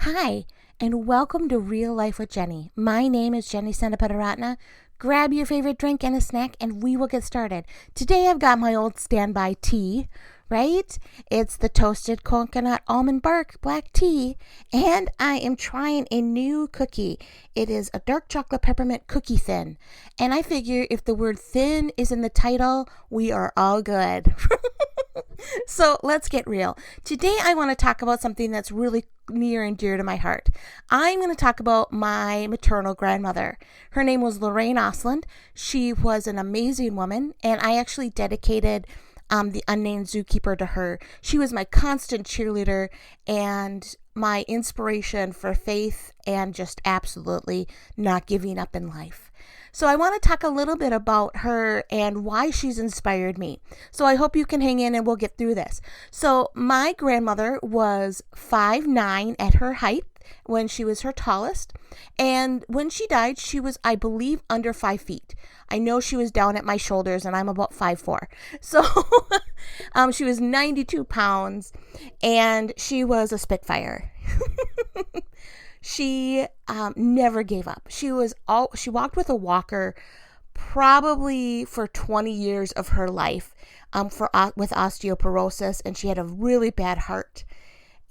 Hi, and welcome to Real Life with Jenny. My name is Jenny Sandapadaratna. Grab your favorite drink and a snack, and we will get started. Today I've got my old standby tea, right? It's the toasted coconut almond bark black tea, and I am trying a new cookie. It is a dark chocolate peppermint cookie thin, and I figure if the word thin is in the title, we are all good. So let's get real. Today I want to talk about something that's really near and dear to my heart. I'm going to talk about my maternal grandmother. Her name was Lorraine Osland. She was an amazing woman, and I actually dedicated the Unnamed Zookeeper to her. She was my constant cheerleader and my inspiration for faith and just absolutely not giving up in life. So I want to talk a little bit about her and why she's inspired me. So I hope you can hang in and we'll get through this. So my grandmother was 5'9" at her height when she was her tallest. And when she died, she was, I believe, under 5 feet. I know she was down at my shoulders and I'm about 5'4". So she was 92 pounds and she was a Spitfire. She never gave up. She walked with a walker probably for 20 years of her life with osteoporosis, and she had a really bad heart.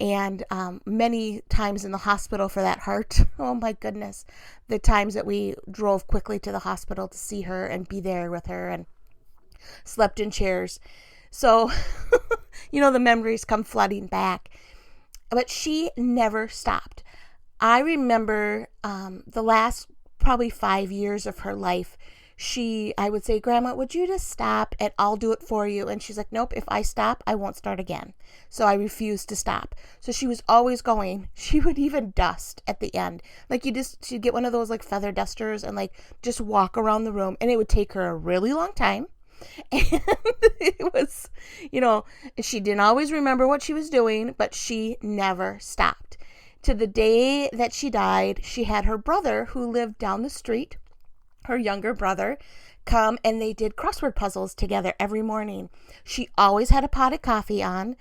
And many times in the hospital for that heart, oh my goodness, the times that we drove quickly to the hospital to see her and be there with her and slept in chairs. So, the memories come flooding back. But she never stopped. I remember the last probably 5 years of her life, I would say, Grandma, would you just stop and I'll do it for you? And she's like, nope, if I stop, I won't start again. So I refused to stop. So she was always going. She would even dust at the end. Like she'd get one of those like feather dusters and like just walk around the room, and it would take her a really long time. And it was, she didn't always remember what she was doing, but she never stopped. To the day that she died, she had her brother who lived down the street, her younger brother, come, and they did crossword puzzles together every morning. She always had a pot of coffee on,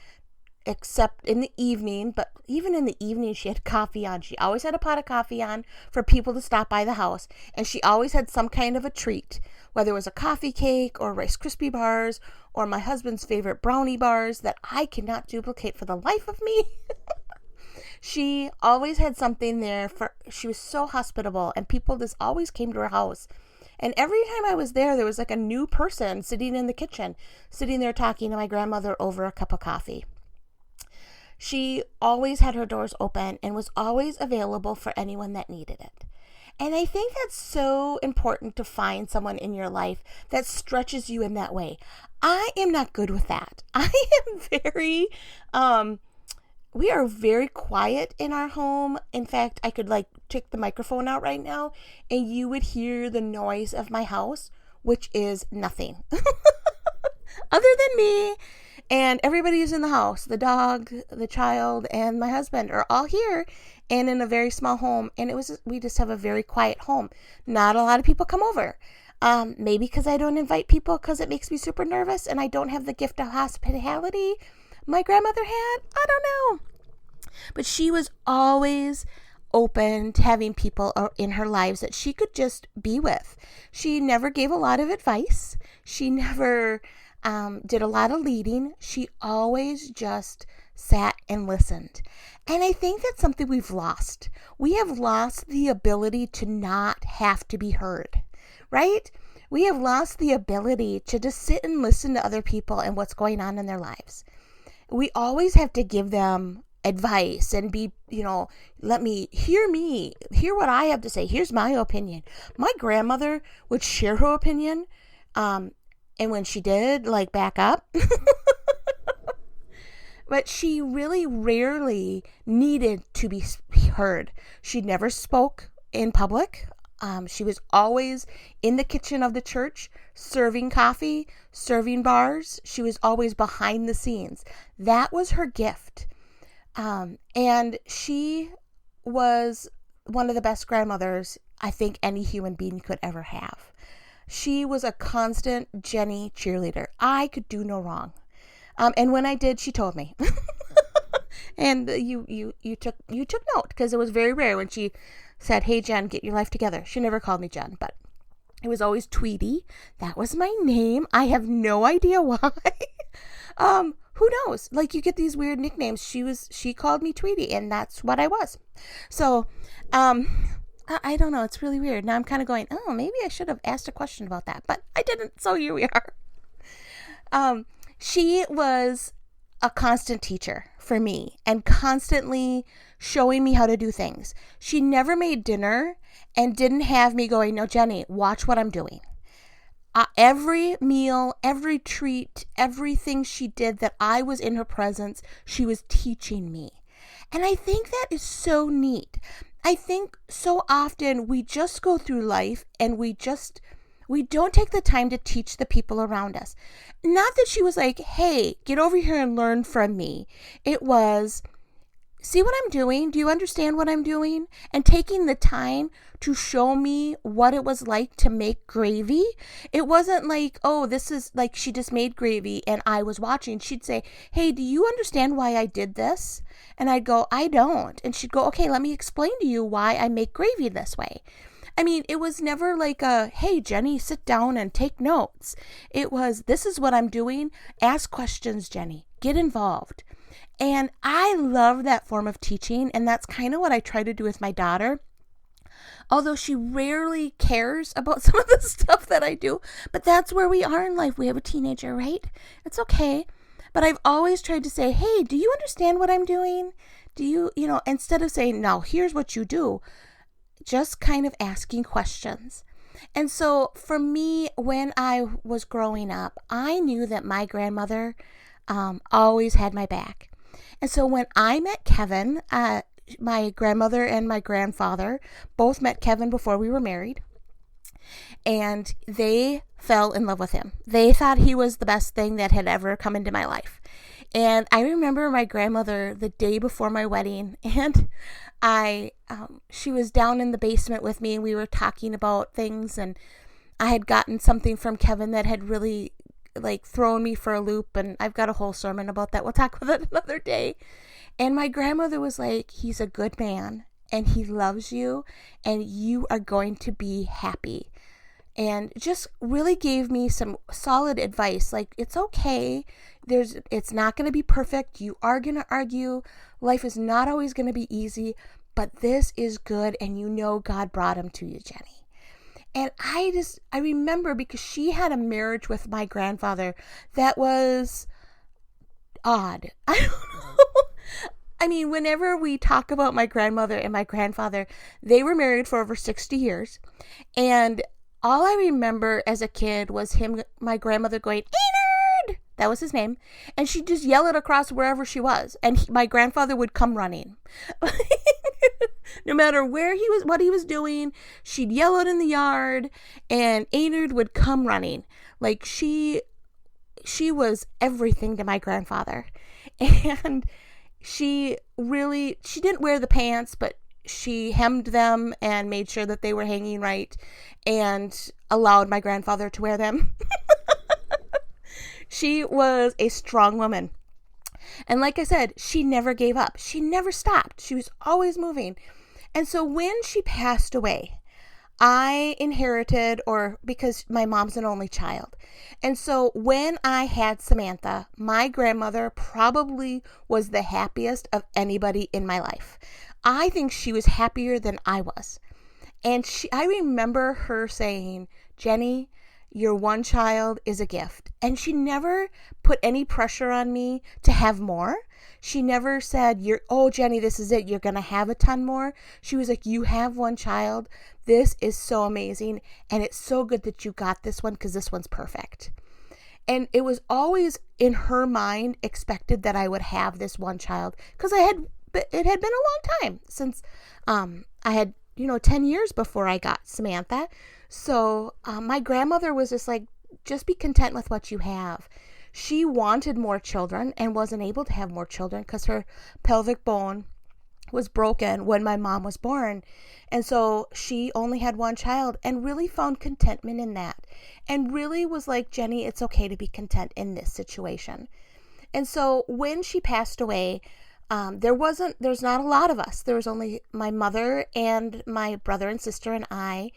except in the evening, but even in the evening she had coffee on. She always had a pot of coffee on for people to stop by the house, and she always had some kind of a treat, whether it was a coffee cake or Rice Krispie bars or my husband's favorite brownie bars that I cannot duplicate for the life of me. She always had something there she was so hospitable, and people just always came to her house. And every time I was there was like a new person sitting in the kitchen, sitting there talking to my grandmother over a cup of coffee. She always had her doors open and was always available for anyone that needed it. And I think that's so important to find someone in your life that stretches you in that way. I am not good with that. I am we are very quiet in our home. In fact, I could take the microphone out right now and you would hear the noise of my house, which is nothing other than me. And everybody is in the house. The dog, the child, and my husband are all here and in a very small home. And we just have a very quiet home. Not a lot of people come over. Maybe because I don't invite people because it makes me super nervous and I don't have the gift of hospitality my grandmother had. I don't know. But she was always open to having people in her lives that she could just be with. She never gave a lot of advice. She never did a lot of leading. She always just sat and listened. And I think that's something we've lost. We have lost the ability to not have to be heard, right? We have lost the ability to just sit and listen to other people and what's going on in their lives. We always have to give them advice and be, let me hear what I have to say. Here's my opinion. My grandmother would share her opinion. And when she did, back up, but she really rarely needed to be heard. She never spoke in public. She was always in the kitchen of the church, serving coffee, serving bars. She was always behind the scenes. That was her gift. And she was one of the best grandmothers I think any human being could ever have. She was a constant Jenny cheerleader. I could do no wrong. And when I did, she told me. And you took note, because it was very rare when she said, "Hey Jen, get your life together." She never called me Jen, but it was always Tweety. That was my name. I have no idea why. Who knows? Like, you get these weird nicknames. She called me Tweety, and that's what I was. So, I don't know. It's really weird. Now I'm kind of going, oh, maybe I should have asked a question about that, but I didn't. So here we are. She was a constant teacher for me and constantly showing me how to do things. She never made dinner and didn't have me going, "No, Jenny, watch what I'm doing." Every meal, every treat, everything she did that I was in her presence, she was teaching me. And I think that is so neat. I think so often we just go through life and we don't take the time to teach the people around us. Not that she was like, "Hey, get over here and learn from me." It was, "See what I'm doing? Do you understand what I'm doing?" And taking the time to show me what it was like to make gravy. It wasn't like, oh, this is like she just made gravy and I was watching. She'd say, "Hey, do you understand why I did this?" And I'd go, "I don't." And she'd go, "Okay, let me explain to you why I make gravy this way." I mean, it was never like a, "Hey, Jenny, sit down and take notes." It was, "This is what I'm doing. Ask questions, Jenny. Get involved." And I love that form of teaching. And that's kind of what I try to do with my daughter. Although she rarely cares about some of the stuff that I do. But that's where we are in life. We have a teenager, right? It's okay. But I've always tried to say, "Hey, do you understand what I'm doing? Do you, instead of saying, 'Now, here's what you do,' just kind of asking questions." And so for me, when I was growing up, I knew that my grandmother always had my back. And so when I met Kevin, my grandmother and my grandfather both met Kevin before we were married. And they fell in love with him. They thought he was the best thing that had ever come into my life. And I remember my grandmother the day before my wedding, and she was down in the basement with me, and we were talking about things, and I had gotten something from Kevin that had really thrown me for a loop, and I've got a whole sermon about that. We'll talk about it another day. And my grandmother was like, "He's a good man, and he loves you, and you are going to be happy." And just really gave me some solid advice. Like, it's okay. It's not going to be perfect. You are going to argue. Life is not always going to be easy, but this is good. And God brought him to you, Jenny. And I remember, because she had a marriage with my grandfather that was odd. I don't know. I mean, whenever we talk about my grandmother and my grandfather, they were married for over 60 years. And all I remember as a kid was my grandmother going, "Enerd!" That was his name. And she'd just yell it across wherever she was. And my grandfather would come running. No matter where he was, what he was doing, she'd yell it in the yard, and Enerd would come running. Like, she was everything to my grandfather. And she didn't wear the pants, but she hemmed them and made sure that they were hanging right and allowed my grandfather to wear them. She was a strong woman. And like I said, she never gave up. She never stopped. She was always moving. And so when she passed away, I inherited, because my mom's an only child. And so when I had Samantha, my grandmother probably was the happiest of anybody in my life. I think she was happier than I was. And I remember her saying, "Jenny, your one child is a gift." And she never put any pressure on me to have more. She never said, "Oh, Jenny, this is it. You're going to have a ton more." She was like, "You have one child. This is so amazing. And it's so good that you got this one, because this one's perfect." And it was always in her mind expected that I would have this one child, because it had been a long time since I had, 10 years before I got Samantha. So my grandmother was just like, "Just be content with what you have." She wanted more children and wasn't able to have more children because her pelvic bone was broken when my mom was born. And so she only had one child and really found contentment in that, and really was like, "Jenny, it's okay to be content in this situation." And so when she passed away, There's not a lot of us. There was only my mother and my brother and sister and I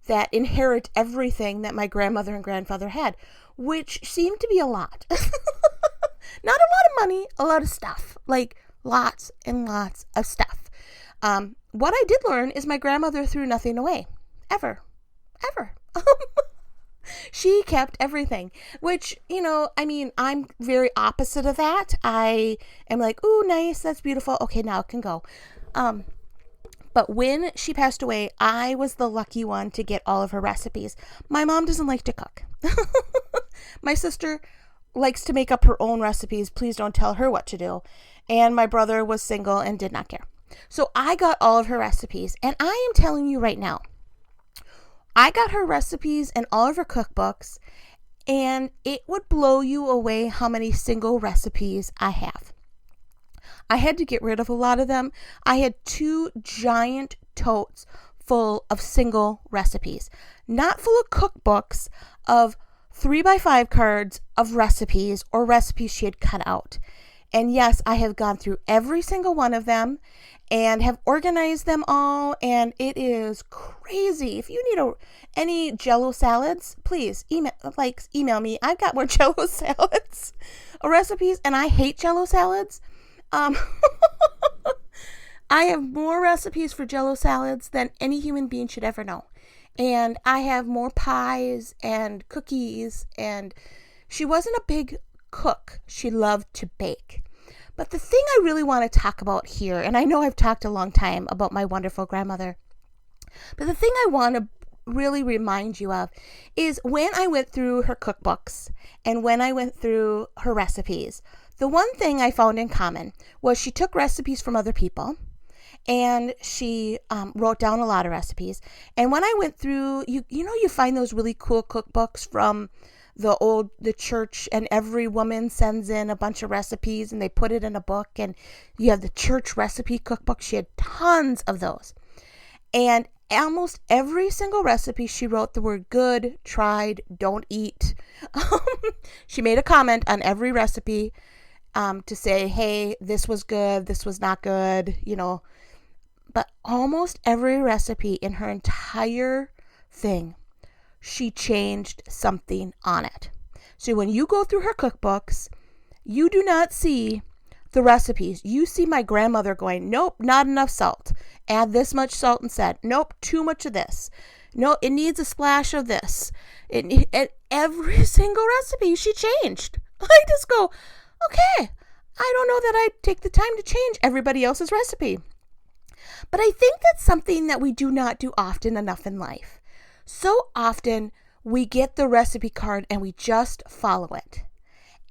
that inherit everything that my grandmother and grandfather had, which seemed to be a lot. Not a lot of money, a lot of stuff, like lots and lots of stuff. What I did learn is my grandmother threw nothing away, ever. She kept everything, which, I'm very opposite of that. I am like, ooh, nice, that's beautiful. Okay, now it can go. But when she passed away, I was the lucky one to get all of her recipes. My mom doesn't like to cook. My sister likes to make up her own recipes. Please don't tell her what to do. And my brother was single and did not care. So I got all of her recipes. And I am telling you right now, I got her recipes and all of her cookbooks, and it would blow you away how many single recipes I have. I had to get rid of a lot of them. I had 2 giant totes full of single recipes, not full of cookbooks, of 3x5 cards of recipes or recipes she had cut out. And yes, I have gone through every single one of them and have organized them all, and it is crazy. If you need any Jell-O salads, please email me. I've got more Jell-O salads recipes, and I hate Jell-O salads. I have more recipes for Jell-O salads than any human being should ever know. And I have more pies and cookies, and she wasn't a big cook. She loved to bake. But the thing I really want to talk about here, and I know I've talked a long time about my wonderful grandmother, but the thing I want to really remind you of is when I went through her cookbooks and when I went through her recipes, the one thing I found in common was she took recipes from other people, and she wrote down a lot of recipes. And when I went through, you find those really cool cookbooks from the church, and every woman sends in a bunch of recipes and they put it in a book, and you have the church recipe cookbook. She had tons of those. And almost every single recipe, she wrote the word good, tried, don't eat. She made a comment on every recipe to say, hey, this was good, this was not good, But almost every recipe in her entire thing, she changed something on it. So when you go through her cookbooks, you do not see the recipes. You see my grandmother going, nope, not enough salt. Add this much salt instead. Nope, too much of this. No, it needs a splash of this. And every single recipe she changed. I just go, okay, I don't know that I'd take the time to change everybody else's recipe. But I think that's something that we do not do often enough in life. So often we get the recipe card and we just follow it.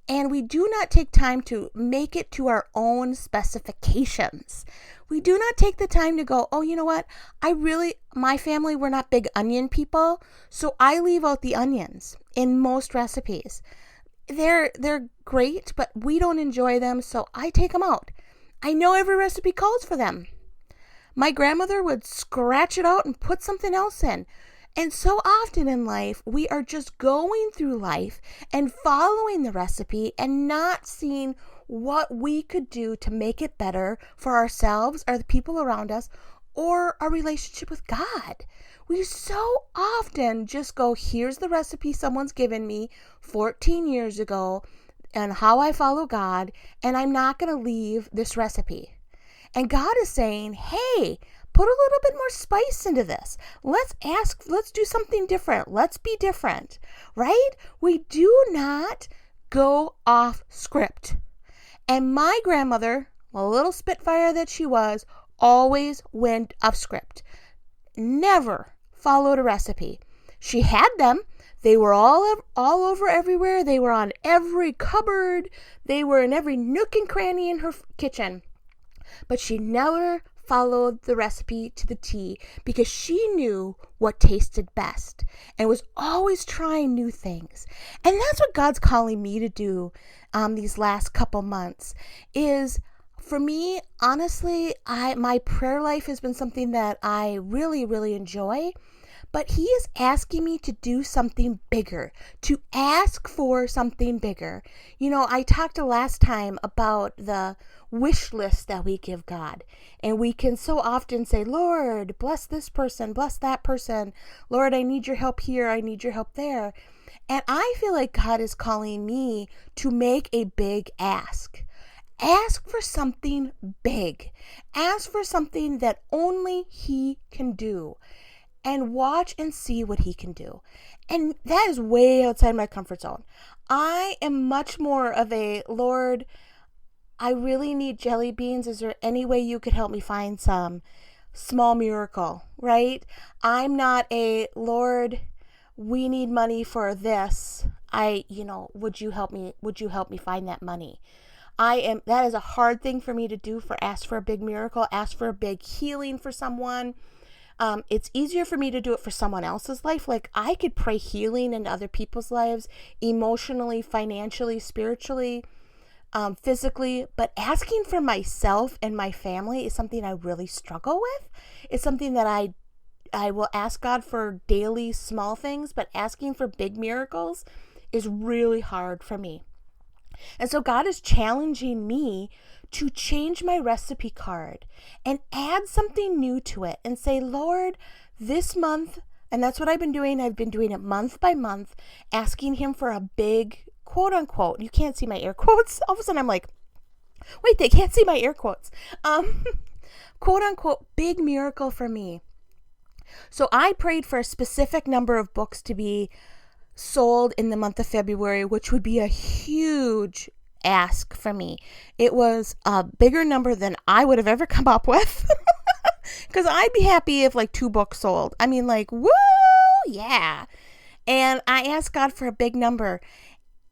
And we do not take time to make it to our own specifications. We do not take the time to go, oh, you know what? My family, we're not big onion people, so I leave out the onions in most recipes. They're great, but we don't enjoy them, so I take them out. I know every recipe calls for them. My grandmother would scratch it out and put something else in. And so often in life, we are just going through life and following the recipe and not seeing what we could do to make it better for ourselves or the people around us or our relationship with God. We so often just go, here's the recipe someone's given me 14 years ago and how I follow God, and I'm not going to leave this recipe. And God is saying, hey, put a little bit more spice into this. Let's do something different. Let's be different, right? We do not go off script. And my grandmother, a little spitfire that she was, always went off script. Never followed a recipe. She had them. They were all over everywhere. They were on every cupboard. They were in every nook and cranny in her kitchen. But she never followed the recipe to the T because she knew what tasted best and was always trying new things. And that's what God's calling me to do these last couple months is, for me, honestly, my prayer life has been something that I really, really enjoy. but he is asking me to do something bigger, to ask for something bigger. I talked last time about the wish list that we give God, and we can so often say, Lord, bless this person, bless that person. Lord, I need your help here. I need your help there. And I feel like God is calling me to make a big ask. Ask for something big. Ask for something that only he can do. And watch and see what he can do. And that is way outside my comfort zone. I am much more of a, Lord, I really need jelly beans. Is there any way you could help me find some? Small miracle, right? I'm not a, Lord, we need money for this. Would you help me find that money? That is a hard thing for me to do, ask for a big miracle, ask for a big healing for someone. It's easier for me to do it for someone else's life. Like, I could pray healing in other people's lives, emotionally, financially, spiritually, physically, but asking for myself and my family is something I really struggle with. It's something that I will ask God for daily small things, but asking for big miracles is really hard for me. And so God is challenging me to change my recipe card and add something new to it and say, Lord, this month, and that's what I've been doing. I've been doing it month by month, asking him for a big, quote unquote, you can't see my air quotes. All of a sudden I'm like, wait, they can't see my air quotes. Quote unquote, big miracle for me. So I prayed for a specific number of books to be sold in the month of February, which would be a huge ask for me. It was a bigger number than I would have ever come up with, because I'd be happy if like 2 books sold. I mean, like, woo, yeah. And I asked God for a big number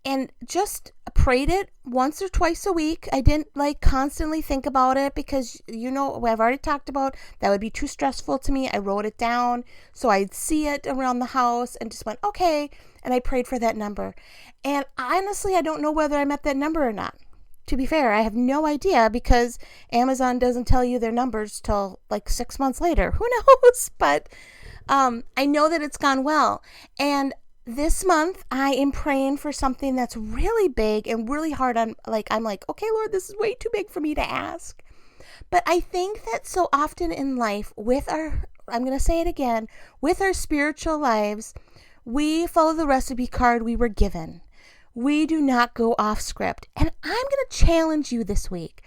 and just prayed it once or twice a week. I didn't like constantly think about it because, I've already talked about that would be too stressful to me. I wrote it down so I'd see it around the house and just went, okay. And I prayed for that number. And honestly, I don't know whether I met that number or not. To be fair, I have no idea because Amazon doesn't tell you their numbers till like 6 months later. Who knows? But I know that it's gone well. And this month, I am praying for something that's really big and really hard I'm like, okay, Lord, this is way too big for me to ask. But I think that so often in life I'm going to say it again, with our spiritual lives, we follow the recipe card we were given. We do not go off script. And I'm going to challenge you this week.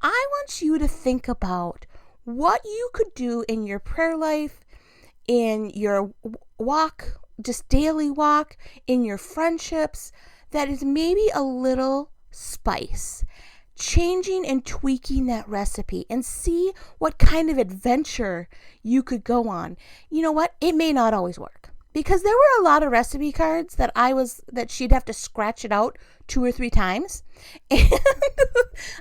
I want you to think about what you could do in your prayer life, in your walk, just daily walk, in your friendships, that is maybe a little spice. Changing and tweaking that recipe and see what kind of adventure you could go on. You know what? It may not always work because there were a lot of recipe cards that she'd have to scratch it out 2 or 3 times. And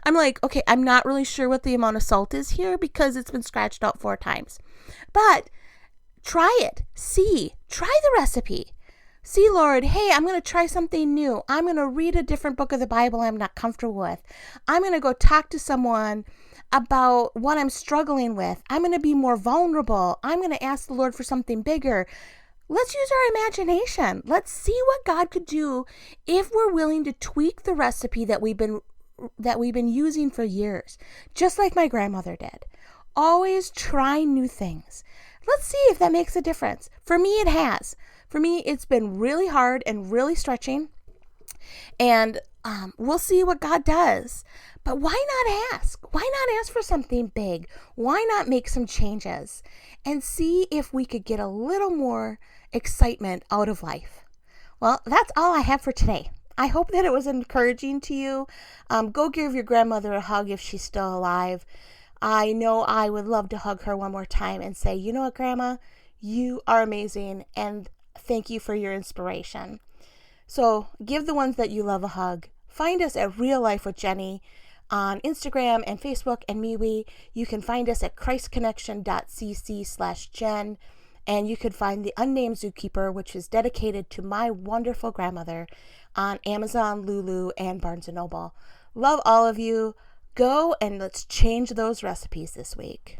I'm like, okay, I'm not really sure what the amount of salt is here because it's been scratched out 4 times. But try it. Try the recipe. See, Lord, hey, I'm going to try something new. I'm going to read a different book of the Bible I'm not comfortable with. I'm going to go talk to someone about what I'm struggling with. I'm going to be more vulnerable. I'm going to ask the Lord for something bigger. Let's use our imagination. Let's see what God could do if we're willing to tweak the recipe that we've been using for years, just like my grandmother did. Always try new things. Let's see if that makes a difference. For me, it has. For me, it's been really hard and really stretching. And we'll see what God does. But why not ask? Why not ask for something big? Why not make some changes and see if we could get a little more excitement out of life? Well, that's all I have for today. I hope that it was encouraging to you. Go give your grandmother a hug if she's still alive. I know I would love to hug her one more time and say, you know what, Grandma, you are amazing and thank you for your inspiration. So give the ones that you love a hug. Find us at Real Life with Jenny on Instagram and Facebook and MeWe. You can find us at christconnection.cc/Jen. And you could find The Unnamed Zookeeper, which is dedicated to my wonderful grandmother, on Amazon, Lulu, and Barnes & Noble. Love all of you. Go and let's change those recipes this week.